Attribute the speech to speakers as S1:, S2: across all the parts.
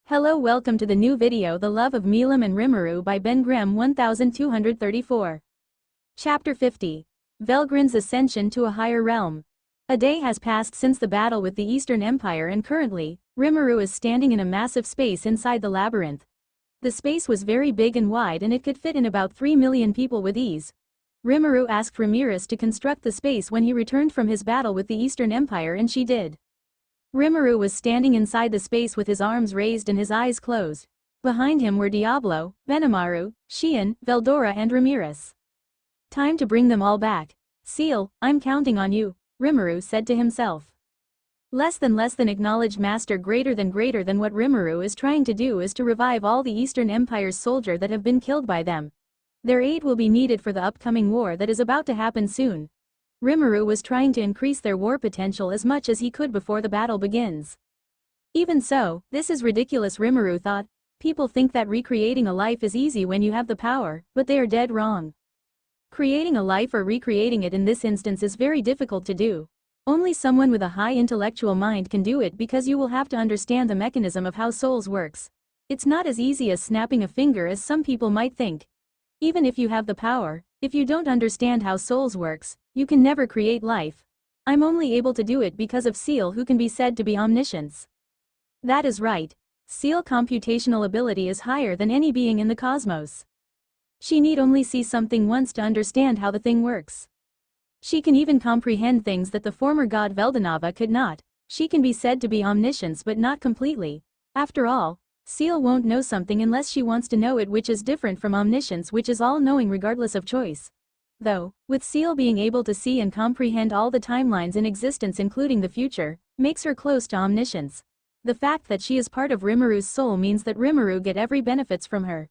S1: Hello, welcome to the new video The Love of Milim and Rimuru by BenGrem1234. Chapter 50. Velgrin's Ascension to a Higher Realm. A day has passed since the battle with the Eastern Empire and currently, Rimuru is standing in a massive space inside the labyrinth. The space was very big and wide and it could fit in about 3 million people with ease. Rimuru asked Ramirez to construct the space when he returned from his battle with the Eastern Empire and she did. Rimuru was standing inside the space with his arms raised and his eyes closed. Behind him were Diablo, Benimaru, Xian, Veldora and Ramirez. Time to bring them all back. Seal, I'm counting on you, Rimuru said to himself. Less than acknowledged master greater than what Rimuru is trying to do is to revive all the Eastern Empire's soldiers that have been killed by them. Their aid will be needed for the upcoming war that is about to happen soon. Rimuru was trying to increase their war potential as much as he could before the battle begins. Even so, this is ridiculous, Rimuru thought. People think that recreating a life is easy when you have the power, but they are dead wrong. Creating a life or recreating it in this instance is very difficult to do. Only someone with a high intellectual mind can do it because you will have to understand the mechanism of how souls works. It's not as easy as snapping a finger as some people might think. Even if you have the power, if you don't understand how souls works, you can never create life. I'm only able to do it because of Seal, who can be said to be omniscience. That is right. Seal computational ability is higher than any being in the cosmos. She need only see something once to understand how the thing works. She can even comprehend things that the former god Veldanava could not. She can be said to be omniscience but not completely. After all, Seal won't know something unless she wants to know it, which is different from omniscience, which is all-knowing regardless of choice. Though, with Seal being able to see and comprehend all the timelines in existence including the future, makes her close to omniscience. The fact that she is part of Rimuru's soul means that Rimuru get every benefits from her.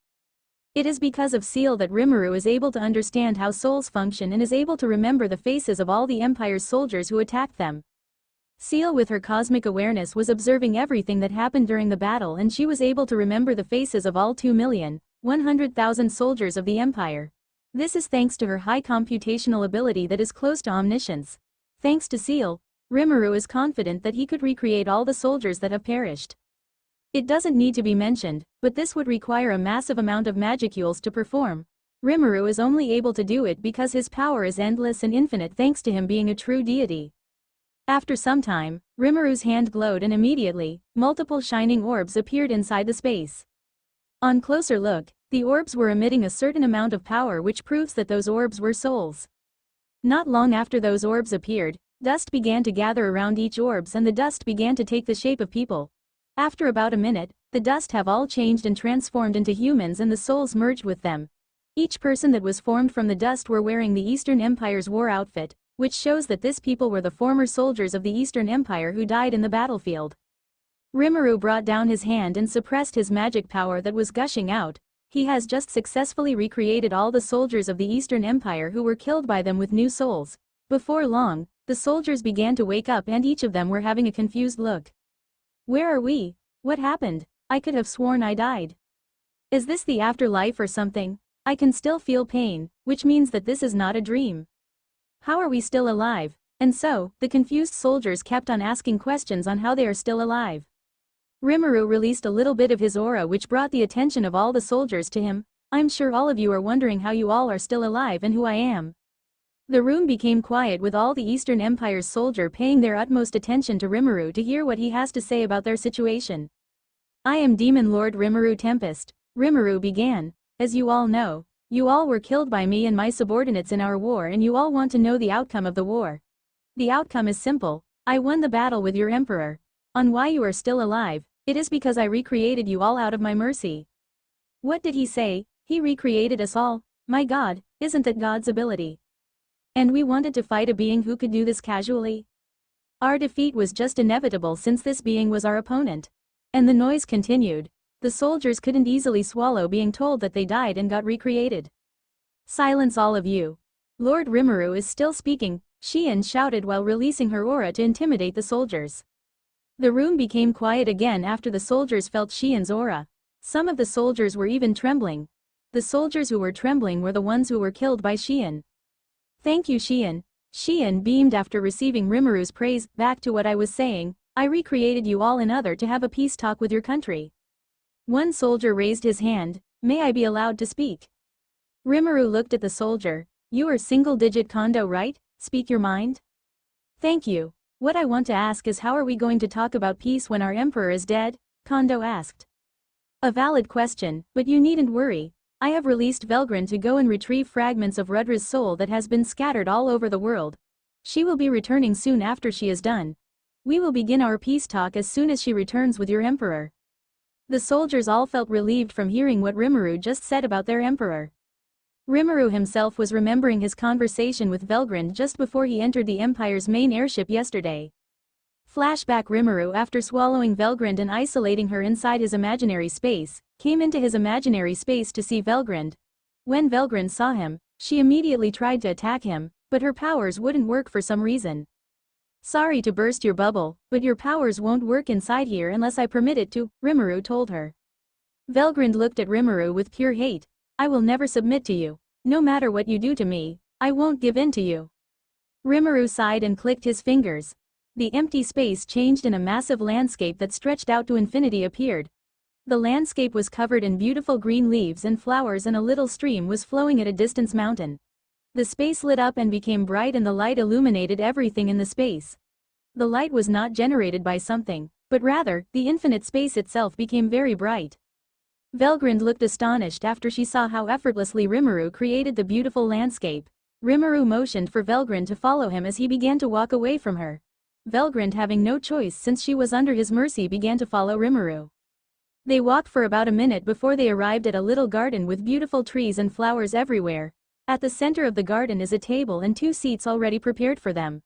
S1: It is because of Seal that Rimuru is able to understand how souls function and is able to remember the faces of all the Empire's soldiers who attacked them. Seal, with her cosmic awareness, was observing everything that happened during the battle and she was able to remember the faces of all 2,100,000 soldiers of the Empire. This is thanks to her high computational ability that is close to omniscience. Thanks to Seal, Rimuru is confident that he could recreate all the soldiers that have perished. It doesn't need to be mentioned, but this would require a massive amount of magicules to perform. Rimuru is only able to do it because his power is endless and infinite thanks to him being a true deity. After some time, Rimuru's hand glowed and immediately, multiple shining orbs appeared inside the space. On closer look, the orbs were emitting a certain amount of power, which proves that those orbs were souls. Not long after those orbs appeared, dust began to gather around each orbs and the dust began to take the shape of people. After about a minute, the dust have all changed and transformed into humans and the souls merged with them. Each person that was formed from the dust were wearing the Eastern Empire's war outfit, which shows that these people were the former soldiers of the Eastern Empire who died in the battlefield. Rimuru brought down his hand and suppressed his magic power that was gushing out. He has just successfully recreated all the soldiers of the Eastern Empire who were killed by them with new souls. Before long, the soldiers began to wake up and each of them were having a confused look. Where are we? What happened? I could have sworn I died. Is this the afterlife or something? I can still feel pain, which means that this is not a dream. How are we still alive? And so, the confused soldiers kept on asking questions on how they are still alive. Rimuru released a little bit of his aura, which brought the attention of all the soldiers to him. I'm sure all of you are wondering how you all are still alive and who I am. The room became quiet with all the Eastern Empire's soldiers paying their utmost attention to Rimuru to hear what he has to say about their situation. I am Demon Lord Rimuru Tempest, Rimuru began. As you all know, you all were killed by me and my subordinates in our war and you all want to know the outcome of the war. The outcome is simple. I won the battle with your emperor. On why you are still alive, it is because I recreated you all out of my mercy. What did he say? He recreated us all. My God, isn't that God's ability? And we wanted to fight a being who could do this casually? Our defeat was just inevitable since this being was our opponent. And the noise continued. The soldiers couldn't easily swallow being told that they died and got recreated. Silence, all of you. Lord Rimuru is still speaking, Xian shouted while releasing her aura to intimidate the soldiers. The room became quiet again after the soldiers felt Xian's aura. Some of the soldiers were even trembling. The soldiers who were trembling were the ones who were killed by Xian. Thank you, Xian. Xian beamed after receiving Rimuru's praise. Back to what I was saying, I recreated you all in order to have a peace talk with your country. One soldier raised his hand. May I be allowed to speak? Rimuru looked at the soldier. You are single-digit Kondo, right? Speak your mind? Thank you. What I want to ask is, how are we going to talk about peace when our emperor is dead? Kondo asked. A valid question, but you needn't worry. I have released Velgren to go and retrieve fragments of Rudra's soul that has been scattered all over the world. She will be returning soon after she is done. We will begin our peace talk as soon as she returns with your emperor. The soldiers all felt relieved from hearing what Rimuru just said about their emperor. Rimuru himself was remembering his conversation with Velgren just before he entered the Empire's main airship yesterday. Flashback: Rimuru, after swallowing Velgren and isolating her inside his imaginary space, came into his imaginary space to see Velgren. When Velgren saw him, she immediately tried to attack him, but her powers wouldn't work for some reason. Sorry to burst your bubble, but your powers won't work inside here unless I permit it to, Rimuru told her. Velgren looked at Rimuru with pure hate. I will never submit to you. No matter what you do to me, I won't give in to you. Rimuru sighed and clicked his fingers. The empty space changed and a massive landscape that stretched out to infinity appeared. The landscape was covered in beautiful green leaves and flowers, and a little stream was flowing at a distance mountain. The space lit up and became bright, and the light illuminated everything in the space. The light was not generated by something, but rather, the infinite space itself became very bright. Velgren looked astonished after she saw how effortlessly Rimuru created the beautiful landscape. Rimuru motioned for Velgren to follow him as he began to walk away from her. Velgren, having no choice since she was under his mercy, began to follow Rimuru. They walked for about a minute before they arrived at a little garden with beautiful trees and flowers everywhere. At the center of the garden is a table and 2 seats already prepared for them.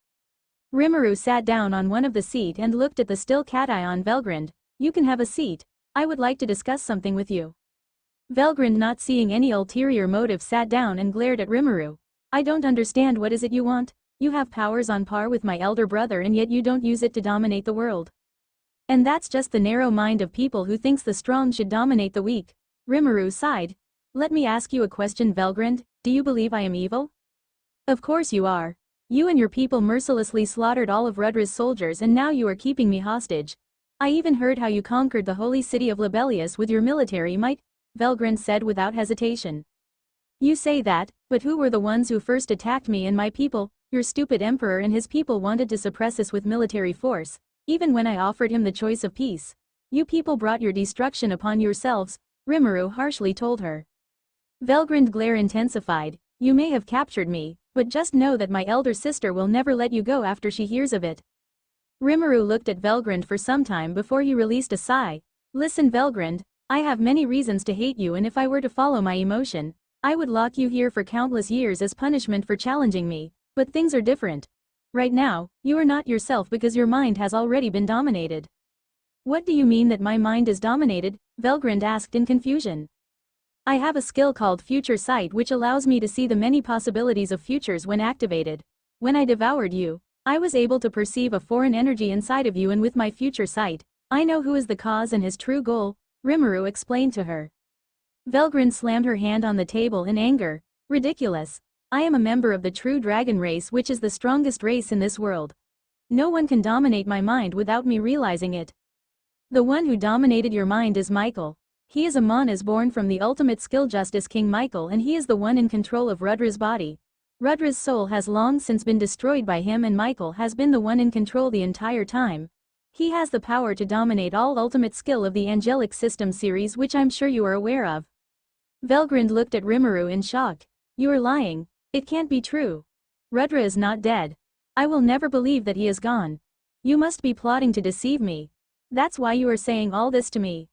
S1: Rimuru sat down on one of the seat and looked at the still cat-eye on Velgren. You can have a seat. I would like to discuss something with you. Velgren, not seeing any ulterior motive, sat down and glared at Rimuru. I don't understand. What is it you want? You have powers on par with my elder brother, and yet you don't use it to dominate the world. And that's just the narrow mind of people who thinks the strong should dominate the weak. Rimuru sighed. Let me ask you a question, Velgren. Do you believe I am evil? Of course you are. You and your people mercilessly slaughtered all of Rudra's soldiers, and now you are keeping me hostage. I even heard how you conquered the holy city of Libelius with your military might, Velgren said without hesitation. You say that, but who were the ones who first attacked me and my people? Your stupid emperor and his people wanted to suppress us with military force, even when I offered him the choice of peace. You people brought your destruction upon yourselves, Rimuru harshly told her. Velgren's glare intensified. You may have captured me, but just know that my elder sister will never let you go after she hears of it. Rimuru looked at Velgren for some time before he released a sigh. Listen, Velgren, I have many reasons to hate you, and if I were to follow my emotion, I would lock you here for countless years as punishment for challenging me, but things are different. Right now, you are not yourself because your mind has already been dominated. What do you mean that my mind is dominated? Velgren asked in confusion. I have a skill called Future Sight which allows me to see the many possibilities of futures when activated. When I devoured you, I was able to perceive a foreign energy inside of you, and with my Future Sight, I know who is the cause and his true goal, Rimuru explained to her. Velgren slammed her hand on the table in anger. Ridiculous. I am a member of the true dragon race, which is the strongest race in this world. No one can dominate my mind without me realizing it. The one who dominated your mind is Michael. He is a Manas born from the ultimate skill Justice King Michael, and he is the one in control of Rudra's body. Rudra's soul has long since been destroyed by him, and Michael has been the one in control the entire time. He has the power to dominate all ultimate skill of the angelic system series, which I'm sure you are aware of. Velgren looked at Rimuru in shock. You are lying. It can't be true. Rudra is not dead. I will never believe that he is gone. You must be plotting to deceive me. That's why you are saying all this to me.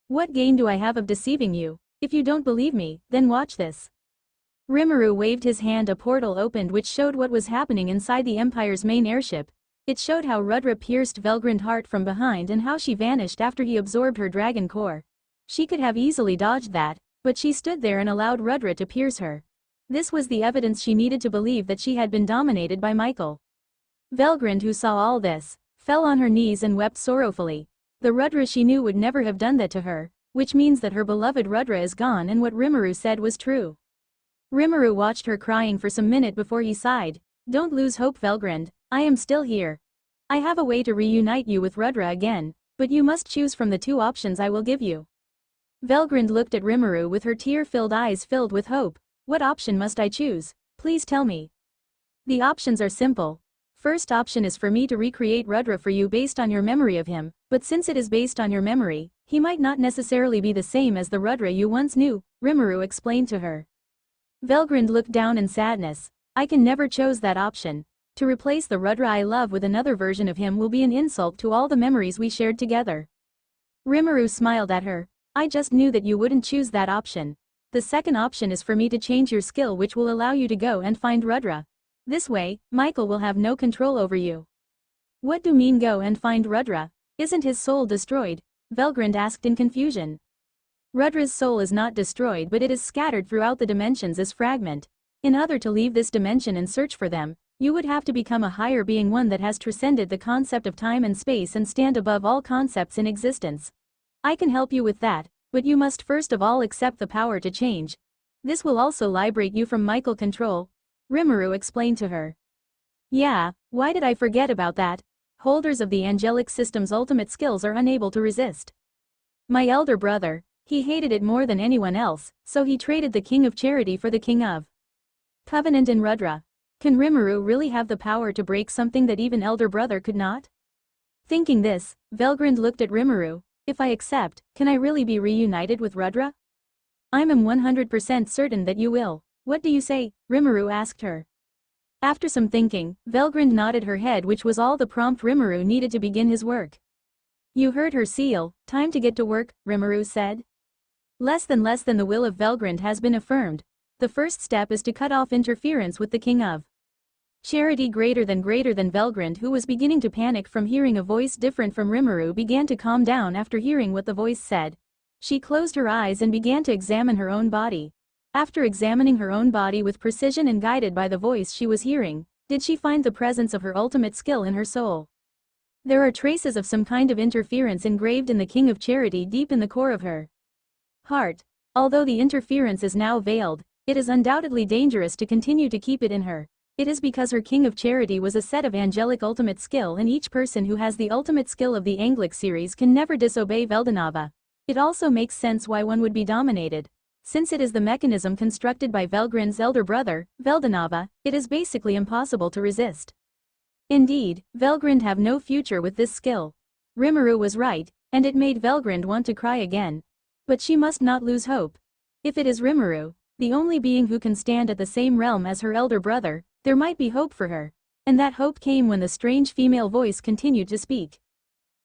S1: What gain do I have of deceiving you? If you don't believe me, then watch this. Rimuru waved his hand. A portal opened which showed what was happening inside the Empire's main airship. It showed how Rudra pierced Velgren's heart from behind and how she vanished after he absorbed her dragon core. She could have easily dodged that, but she stood there and allowed Rudra to pierce her. This was the evidence she needed to believe that she had been dominated by Michael. Velgren, who saw all this, fell on her knees and wept sorrowfully. The Rudra she knew would never have done that to her, which means that her beloved Rudra is gone, and what Rimuru said was true. Rimuru watched her crying for some minute before he sighed. Don't lose hope, Velgren, I am still here. I have a way to reunite you with Rudra again, but you must choose from the 2 options I will give you. Velgrind looked at Rimuru with her tear-filled eyes filled with hope. What option must I choose? Please tell me. The options are simple. First option is for me to recreate Rudra for you based on your memory of him, but since it is based on your memory, he might not necessarily be the same as the Rudra you once knew, Rimuru explained to her. Velgrind looked down in sadness. I can never choose that option. To replace the Rudra I love with another version of him will be an insult to all the memories we shared together. Rimuru smiled at her. I just knew that you wouldn't choose that option. The second option is for me to change your skill, which will allow you to go and find Rudra. This way, Michael will have no control over you. What do you mean go and find Rudra? Isn't his soul destroyed? Velgrind asked in confusion. Rudra's soul is not destroyed, but it is scattered throughout the dimensions as fragment. In order to leave this dimension and search for them, you would have to become a higher being, one that has transcended the concept of time and space and stand above all concepts in existence. I can help you with that, but you must first of all accept the power to change. This will also liberate you from Michael control, Rimuru explained to her. Yeah, why did I forget about that? Holders of the angelic system's ultimate skills are unable to resist. My elder brother, he hated it more than anyone else, so he traded the King of Charity for the King of Covenant and Rudra. Can Rimuru really have the power to break something that even elder brother could not? Thinking this, Velgrind looked at Rimuru. If I accept, can I really be reunited with Rudra? I'm 100% certain that you will. What do you say? Rimuru asked her. After some thinking, Velgrind nodded her head, which was all the prompt Rimuru needed to begin his work. You heard her, Seal. Time to get to work, Rimuru said. Less than the will of Velgrind has been affirmed. The first step is to cut off interference with the King of Charity. Greater than Velgrind, who was beginning to panic from hearing a voice different from Rimuru, began to calm down after hearing what the voice said. She closed her eyes and began to examine her own body. After examining her own body with precision and guided by the voice she was hearing, did she find the presence of her ultimate skill in her soul. There are traces of some kind of interference engraved in the King of Charity deep in the core of her heart. Although the interference is now veiled, it is undoubtedly dangerous to continue to keep it in her. It is because her King of Charity was a set of angelic ultimate skill, and each person who has the ultimate skill of the Anglic series can never disobey Veldanava. It also makes sense why one would be dominated. Since it is the mechanism constructed by Velgrind's elder brother, Veldanava, it is basically impossible to resist. Indeed, Velgrind have no future with this skill. Rimuru was right, and it made Velgrind want to cry again. But she must not lose hope. If it is Rimuru, the only being who can stand at the same realm as her elder brother, there might be hope for her. And that hope came when the strange female voice continued to speak.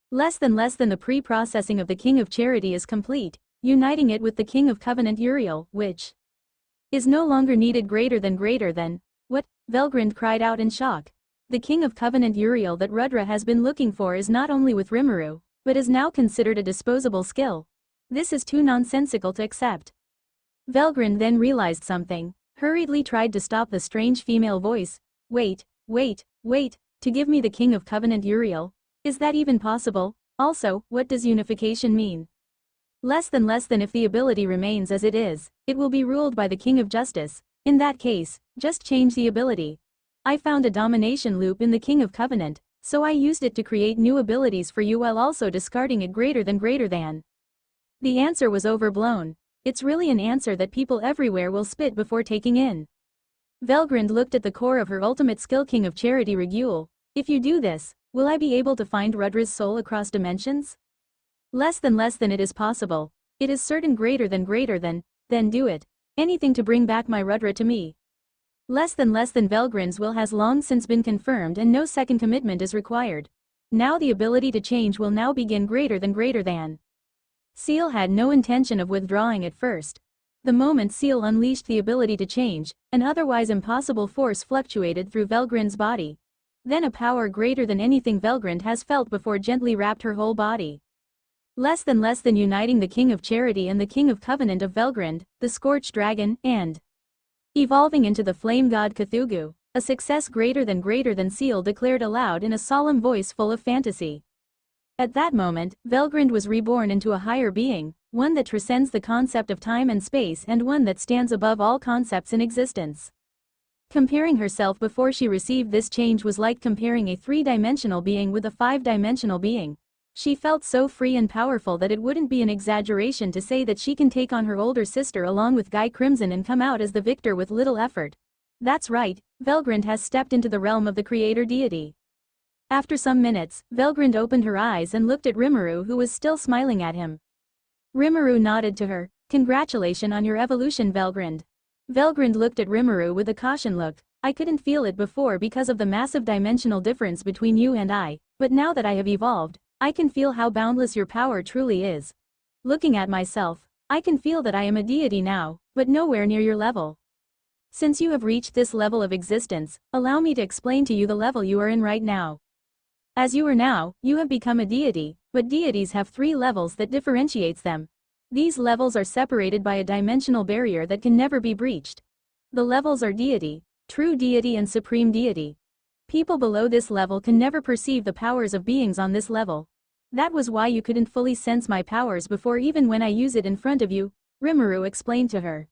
S1: Less than the pre-processing of the King of Charity is complete, uniting it with the King of Covenant Uriel, which is no longer needed. Greater than. What? Velgrind cried out in shock. The King of Covenant Uriel that Rudra has been looking for is not only with Rimuru, but is now considered a disposable skill. This is too nonsensical to accept. Velgrind then realized something, hurriedly tried to stop the strange female voice. Wait, to give me the King of Covenant Uriel? Is that even possible? Also, what does unification mean? Less than if the ability remains as it is, it will be ruled by the King of Justice. In that case, just change the ability. I found a domination loop in the King of Covenant, so I used it to create new abilities for you while also discarding it. Greater than. The answer was overblown. It's really an answer that people everywhere will spit before taking in. Velgrind looked at the core of her ultimate skill. King of Charity Regule, if you do this, will I be able to find Rudra's soul across dimensions? Less than it is possible. It is certain. Greater than, then do it. Anything to bring back my Rudra to me. Less than Velgrind's will has long since been confirmed and no second commitment is required. Now the ability to change will now begin. Greater than. Seal had no intention of withdrawing at first. The moment Seal unleashed the ability to change, an otherwise impossible force fluctuated through Velgrind's body. Then a power greater than anything Velgrind has felt before gently wrapped her whole body. Less than uniting the King of Charity and the King of Covenant of Velgrind, the Scorched Dragon, and evolving into the Flame God Cthulhu, a success. Greater than Seal declared aloud in a solemn voice full of fantasy. At that moment, Velgrind was reborn into a higher being, one that transcends the concept of time and space and one that stands above all concepts in existence. Comparing herself before she received this change was like comparing a three-dimensional being with a five-dimensional being. She felt so free and powerful that it wouldn't be an exaggeration to say that she can take on her older sister along with Guy Crimson and come out as the victor with little effort. That's right, Velgrind has stepped into the realm of the creator deity. After some minutes, Velgrind opened her eyes and looked at Rimuru, who was still smiling at him. Rimuru nodded to her. Congratulations on your evolution, Velgrind. Velgrind looked at Rimuru with a caution look. I couldn't feel it before because of the massive dimensional difference between you and I, but now that I have evolved, I can feel how boundless your power truly is. Looking at myself, I can feel that I am a deity now, but nowhere near your level. Since you have reached this level of existence, allow me to explain to you the level you are in right now. As you are now, you have become a deity, but deities have 3 levels that differentiates them. These levels are separated by a dimensional barrier that can never be breached. The levels are deity, true deity and supreme deity. People below this level can never perceive the powers of beings on this level. That was why you couldn't fully sense my powers before, even when I use it in front of you, Rimuru explained to her.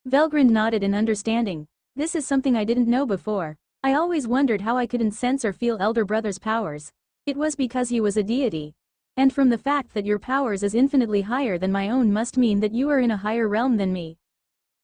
S1: Velgrind nodded in understanding. This is something I didn't know before. I always wondered how I couldn't sense or feel elder brother's powers. It was because he was a deity. And from the fact that your powers is infinitely higher than my own must mean that you are in a higher realm than me.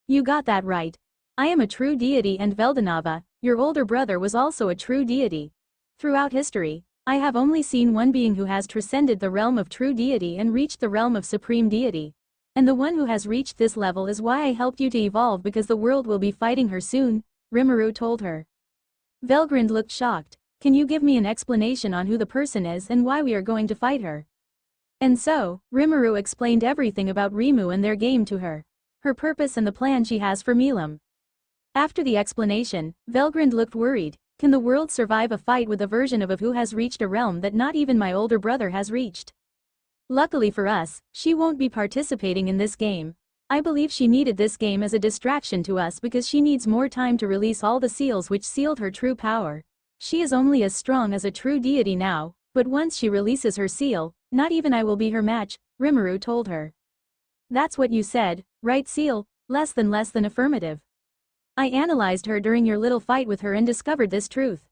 S1: You got that right. I am a true deity, and Veldanava, your older brother, was also a true deity. Throughout history, I have only seen one being who has transcended the realm of true deity and reached the realm of supreme deity. And the one who has reached this level is why I helped you to evolve, because the world will be fighting her soon, Rimuru told her. Velgrind looked shocked. Can you give me an explanation on who the person is and why we are going to fight her? And so, Rimuru explained everything about Rimu and their game to her. Her purpose and the plan she has for Milim. After the explanation, Velgrind looked worried. Can the world survive a fight with a version of who has reached a realm that not even my older brother has reached? Luckily for us, she won't be participating in this game. I believe she needed this game as a distraction to us because she needs more time to release all the seals which sealed her true power. She is only as strong as a true deity now, but once she releases her seal, not even I will be her match, Rimuru told her. That's what you said, right, Seal? Less than affirmative. I analyzed her during your little fight with her and discovered this truth.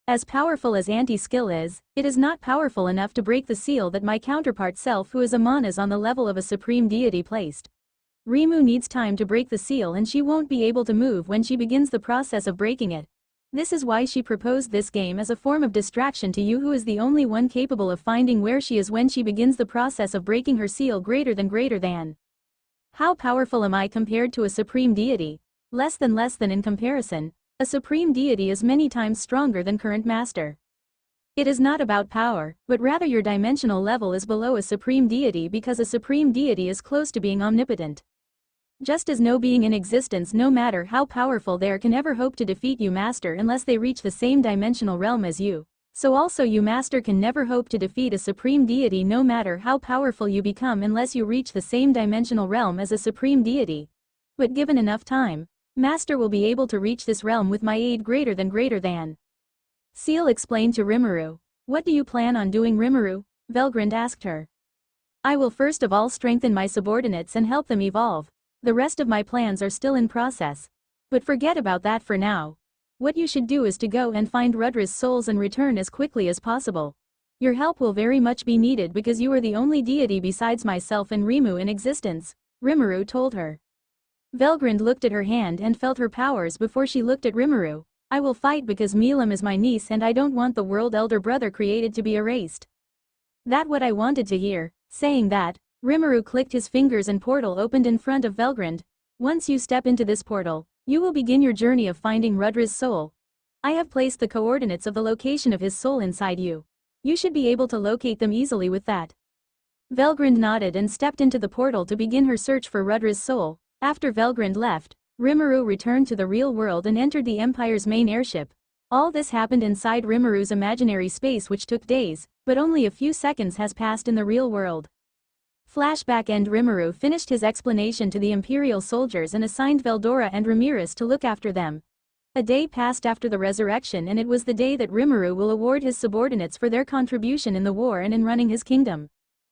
S1: As powerful as anti-skill is, it is not powerful enough to break the seal that my counterpart self, who is a mon, is on the level of a supreme deity placed. Rimu needs time to break the seal, and she won't be able to move when she begins the process of breaking it. This is why she proposed this game as a form of distraction to you, who is the only one capable of finding where she is when she begins the process of breaking her seal greater than. How powerful am I compared to a supreme deity? Less than in comparison. A supreme deity is many times stronger than current master. It is not about power, but rather your dimensional level is below a supreme deity, because a supreme deity is close to being omnipotent. Just as no being in existence, no matter how powerful they are, can ever hope to defeat you, master, unless they reach the same dimensional realm as you, so also you, master, can never hope to defeat a supreme deity, no matter how powerful you become, unless you reach the same dimensional realm as a supreme deity. But given enough time, master will be able to reach this realm with my aid greater than. Seal explained to Rimuru. What do you plan on doing, Rimuru? Velgrind asked her. I will first of all strengthen my subordinates and help them evolve. The rest of my plans are still in process. But forget about that for now. What you should do is to go and find Rudra's souls and return as quickly as possible. Your help will very much be needed because you are the only deity besides myself and Rimu in existence, Rimuru told her. Velgrind looked at her hand and felt her powers before she looked at Rimuru. I will fight because Milim is my niece and I don't want the world elder brother created to be erased. That what I wanted to hear. Saying that, Rimuru clicked his fingers and portal opened in front of Velgrind. Once you step into this portal, you will begin your journey of finding Rudra's soul. I have placed the coordinates of the location of his soul inside you. You should be able to locate them easily with that. Velgrind nodded and stepped into the portal to begin her search for Rudra's soul. After Velgrind left, Rimuru returned to the real world and entered the Empire's main airship. All this happened inside Rimuru's imaginary space, which took days, but only a few seconds has passed in the real world. Flashback end. Rimuru finished his explanation to the Imperial soldiers and assigned Veldora and Ramirez to look after them. A day passed after the resurrection, and it was the day that Rimuru will award his subordinates for their contribution in the war and in running his kingdom.